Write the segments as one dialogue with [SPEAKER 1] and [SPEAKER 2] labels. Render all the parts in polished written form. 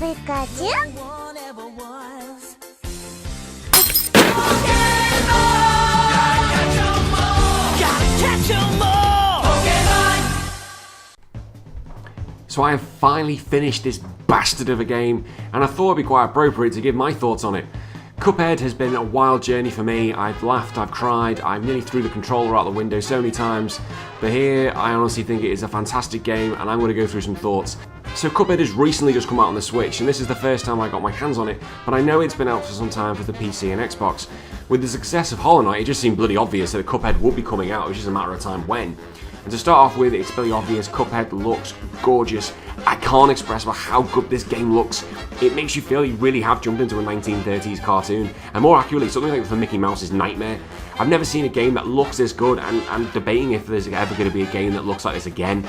[SPEAKER 1] Pikachu?
[SPEAKER 2] So I have finally finished this bastard of a game, and I thought it'd be quite appropriate to give my thoughts on it. Cuphead has been a wild journey for me. I've laughed, I've cried, I've nearly threw the controller out the window so many times, but here I honestly think it is a fantastic game, and I'm going to go through some thoughts. So Cuphead has recently just come out on the Switch, and this is the first time I got my hands on it, but I know it's been out for some time for the PC and Xbox. With the success of Hollow Knight, it just seemed bloody obvious that Cuphead would be coming out, it was just a matter of time when. And to start off with, it's really obvious, Cuphead looks gorgeous. I can't express how good this game looks. It makes you feel you really have jumped into a 1930s cartoon, and more accurately, something like the Mickey Mouse's Nightmare. I've never seen a game that looks this good, and I'm debating if there's ever going to be a game that looks like this again.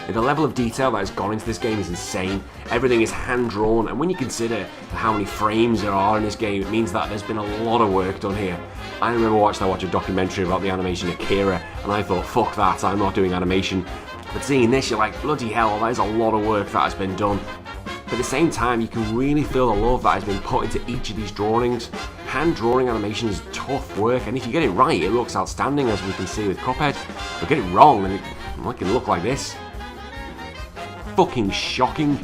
[SPEAKER 2] The level of detail that has gone into this game is insane. Everything is hand-drawn, and when you consider how many frames there are in this game, it means that there's been a lot of work done here. I remember watching a documentary about the animation Akira, and I thought, fuck that, I'm not doing animation. But seeing this, you're like, bloody hell, there's a lot of work that has been done. But at the same time, you can really feel the love that has been put into each of these drawings. Hand-drawing animation is tough work, and if you get it right, it looks outstanding, as we can see with Cuphead. But get it wrong, and it can look like this. Fucking shocking.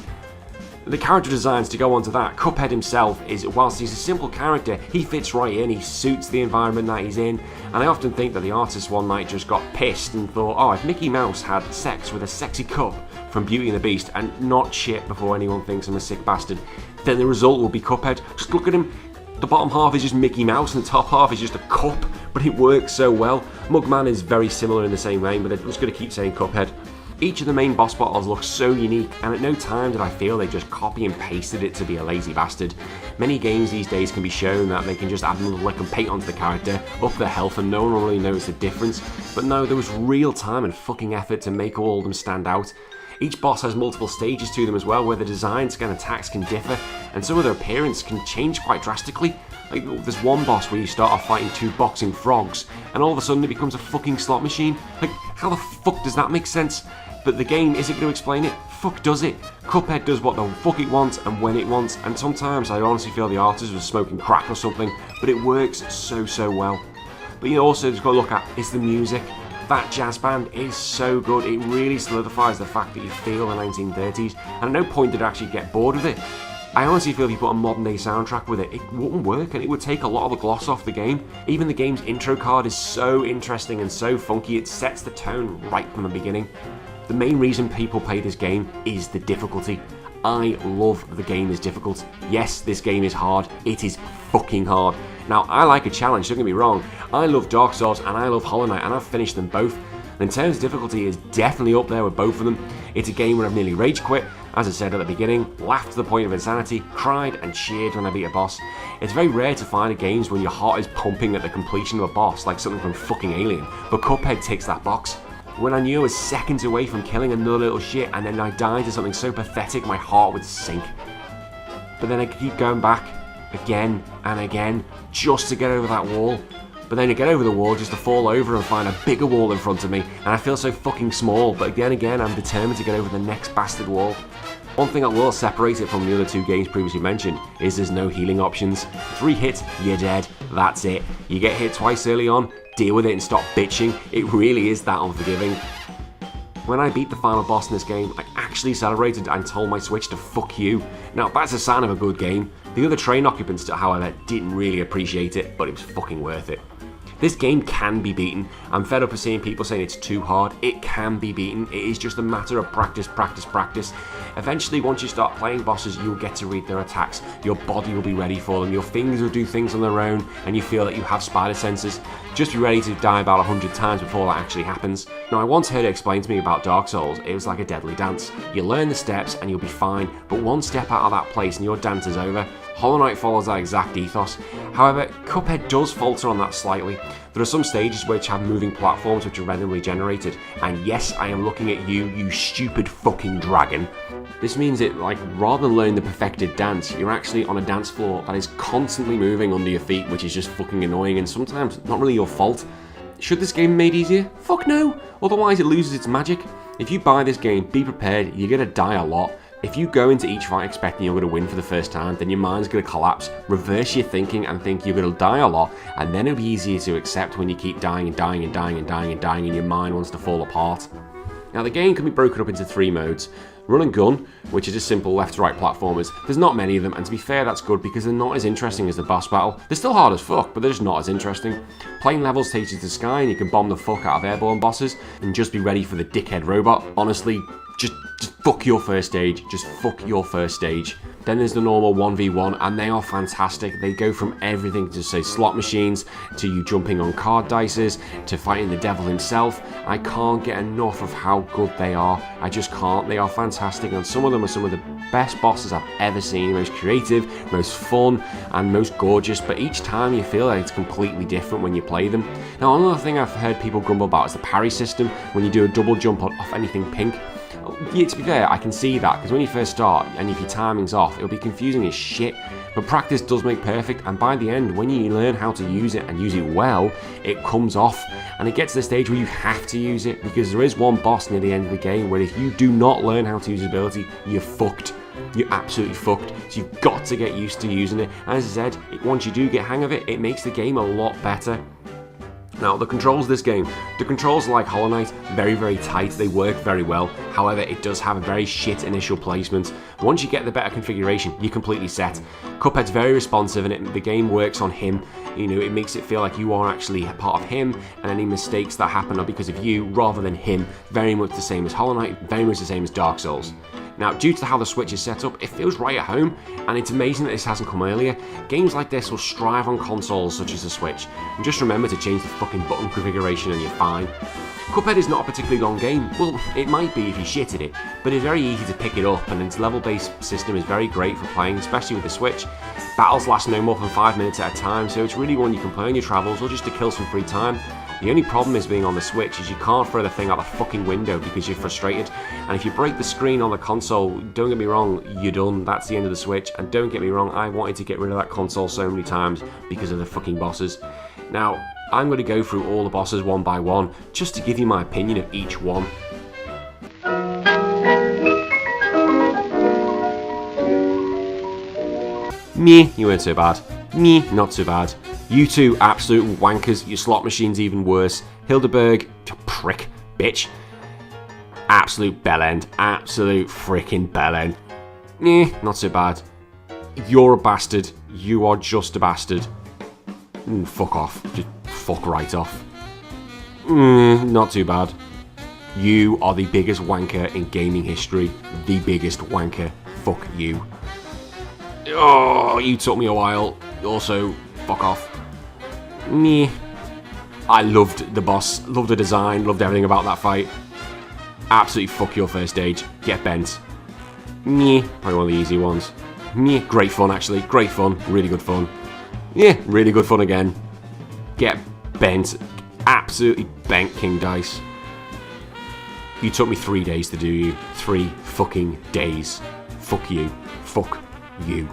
[SPEAKER 2] The character designs, to go on to that, Cuphead himself is, whilst he's a simple character, he fits right in, he suits the environment that he's in, and I often think that the artist one night just got pissed and thought, oh, if Mickey Mouse had sex with a sexy cup from Beauty and the Beast and not shit before anyone thinks I'm a sick bastard, then the result will be Cuphead. Just look at him. The bottom half is just Mickey Mouse and the top half is just a cup, but it works so well. Mugman is very similar in the same vein, but I'm just going to keep saying Cuphead. Each of the main boss battles looks so unique, and at no time did I feel they just copy and pasted it to be a lazy bastard. Many games these days can be shown that they can just add another lick and paint onto the character, up their health, and no one will really notice the difference. But no, there was real time and fucking effort to make all of them stand out. Each boss has multiple stages to them as well, where the designs and attacks can differ, and some of their appearance can change quite drastically. Like, there's one boss where you start off fighting two boxing frogs, and all of a sudden it becomes a fucking slot machine. Like, how the fuck does that make sense? But the game isn't going to explain it. Fuck does it. Cuphead does what the fuck it wants and when it wants, and sometimes I honestly feel the artist was smoking crack or something, but it works so well. But you also just got to look at, it's the music. That jazz band is so good, it really solidifies the fact that you feel the 1930s, and at no point did I actually get bored with it. I honestly feel if you put a modern day soundtrack with it, it wouldn't work, and it would take a lot of the gloss off the game. Even the game's intro card is so interesting and so funky, it sets the tone right from the beginning. The main reason people play this game is the difficulty. I love the game is difficult. Yes, this game is hard. It is fucking hard. Now, I like a challenge, don't get me wrong. I love Dark Souls and I love Hollow Knight, and I've finished them both. And in terms of difficulty, it's definitely up there with both of them. It's a game where I've nearly rage quit, as I said at the beginning, laughed to the point of insanity, cried and cheered when I beat a boss. It's very rare to find games when your heart is pumping at the completion of a boss, like something from fucking Alien, but Cuphead ticks that box. When I knew I was seconds away from killing another little shit and then I died to something so pathetic my heart would sink. But then I keep going back again and again just to get over that wall. But then I get over the wall just to fall over and find a bigger wall in front of me, and I feel so fucking small, but again I'm determined to get over the next bastard wall. One thing that will separate it from the other two games previously mentioned is there's no healing options. 3 hits, you're dead. That's it. You get hit twice early on, deal with it and stop bitching. It really is that unforgiving. When I beat the final boss in this game, I actually celebrated and told my Switch to fuck you. Now, that's a sign of a good game. The other train occupants, however, didn't really appreciate it, but it was fucking worth it. This game can be beaten. I'm fed up of seeing people saying it's too hard. It can be beaten. It is just a matter of practice. Eventually, once you start playing bosses, you'll get to read their attacks. Your body will be ready for them. Your fingers will do things on their own, and you feel that you have spider senses. Just be ready to die about 100 times before that actually happens. Now, I once heard it explained to me about Dark Souls. It was like a deadly dance. You learn the steps and you'll be fine, but one step out of that place and your dance is over. Hollow Knight follows that exact ethos. However, Cuphead does falter on that slightly. There are some stages which have moving platforms which are randomly generated, and yes, I am looking at you, you stupid fucking dragon. This means that, like, rather than learning the perfected dance, you're actually on a dance floor that is constantly moving under your feet, which is just fucking annoying and sometimes not really your fault. Should this game be made easier? Fuck no! Otherwise it loses its magic. If you buy this game, be prepared, you're gonna die a lot. If you go into each fight expecting you're going to win for the first time, then your mind's going to collapse, reverse your thinking and think you're going to die a lot, and then it'll be easier to accept when you keep dying and dying and dying and dying and dying and your mind wants to fall apart. Now the game can be broken up into 3 modes. Run and gun, which are just simple left to right platformers. There's not many of them, and to be fair, that's good because they're not as interesting as the boss battle. They're still hard as fuck, but they're just not as interesting. Plain levels take you to the sky and you can bomb the fuck out of airborne bosses and just be ready for the dickhead robot. Honestly, just fuck your first stage. Just fuck your first stage. Then there's the normal 1v1, and they are fantastic. They go from everything to, say, slot machines, to you jumping on card dices, to fighting the devil himself. I can't get enough of how good they are. I just can't. They are fantastic, and some of them are some of the best bosses I've ever seen. Most creative, most fun, and most gorgeous, but each time you feel like it's completely different when you play them. Now, another thing I've heard people grumble about is the parry system. When you do a double jump off anything pink, yeah, to be fair, I can see that, because when you first start, and if your timing's off, it'll be confusing as shit, but practice does make perfect, and by the end, when you learn how to use it, and use it well, it comes off, and it gets to the stage where you have to use it, because there is one boss near the end of the game, where if you do not learn how to use his ability, you're fucked. You're absolutely fucked, so you've got to get used to using it. As I said, once you do get hang of it, it makes the game a lot better. Now, the controls of this game, the controls are like Hollow Knight, very, very tight, they work very well. However, it does have a very shit initial placement. Once you get the better configuration, you're completely set. Cuphead's very responsive, and the game works on him. You know, it makes it feel like you are actually a part of him, and any mistakes that happen are because of you, rather than him. Very much the same as Hollow Knight, very much the same as Dark Souls. Now, due to how the Switch is set up, it feels right at home, and it's amazing that this hasn't come earlier. Games like this will strive on consoles such as the Switch, and just remember to change the fucking button configuration and you're fine. Cuphead is not a particularly long game. Well, it might be if you shit at it, but it's very easy to pick it up, and its level-based system is very great for playing, especially with the Switch. Battles last no more than 5 minutes at a time, so it's really one you can play on your travels or just to kill some free time. The only problem is being on the Switch is you can't throw the thing out the fucking window because you're frustrated, and if you break the screen on the console, don't get me wrong, you're done. That's the end of the Switch, and don't get me wrong, I wanted to get rid of that console so many times because of the fucking bosses. Now, I'm going to go through all the bosses one by one, just to give you my opinion of each one. Meh, you weren't so bad. Meh, not so bad. You two, absolute wankers. Your slot machine's even worse. Hildeberg, prick, bitch. Absolute bellend. Absolute freaking bellend. Not so bad. You're a bastard. You are just a bastard. Fuck off. Just fuck right off. Not too bad. You are the biggest wanker in gaming history. The biggest wanker. Fuck you. Oh, you took me a while. Also, fuck off. Meh. I loved the boss, loved the design, loved everything about that fight. Absolutely fuck your first stage. Get bent. Meh. Probably one of the easy ones. Meh. Great fun, actually. Great fun. Really good fun. Yeah, really good fun again. Get bent. Absolutely bent, King Dice. You took me 3 days to do you. 3 fucking days. Fuck you. Fuck you.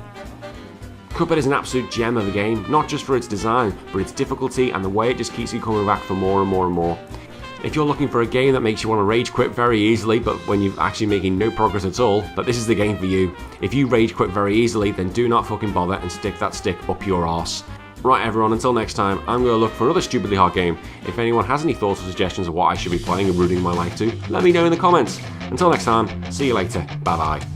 [SPEAKER 2] Cuphead is an absolute gem of a game, not just for its design, but its difficulty and the way it just keeps you coming back for more and more and more. If you're looking for a game that makes you want to rage quit very easily, but when you're actually making no progress at all, but this is the game for you. If you rage quit very easily, then do not fucking bother and stick that stick up your arse. Right everyone, until next time, I'm going to look for another stupidly hard game. If anyone has any thoughts or suggestions of what I should be playing and ruining my life to, let me know in the comments. Until next time, see you later, bye bye.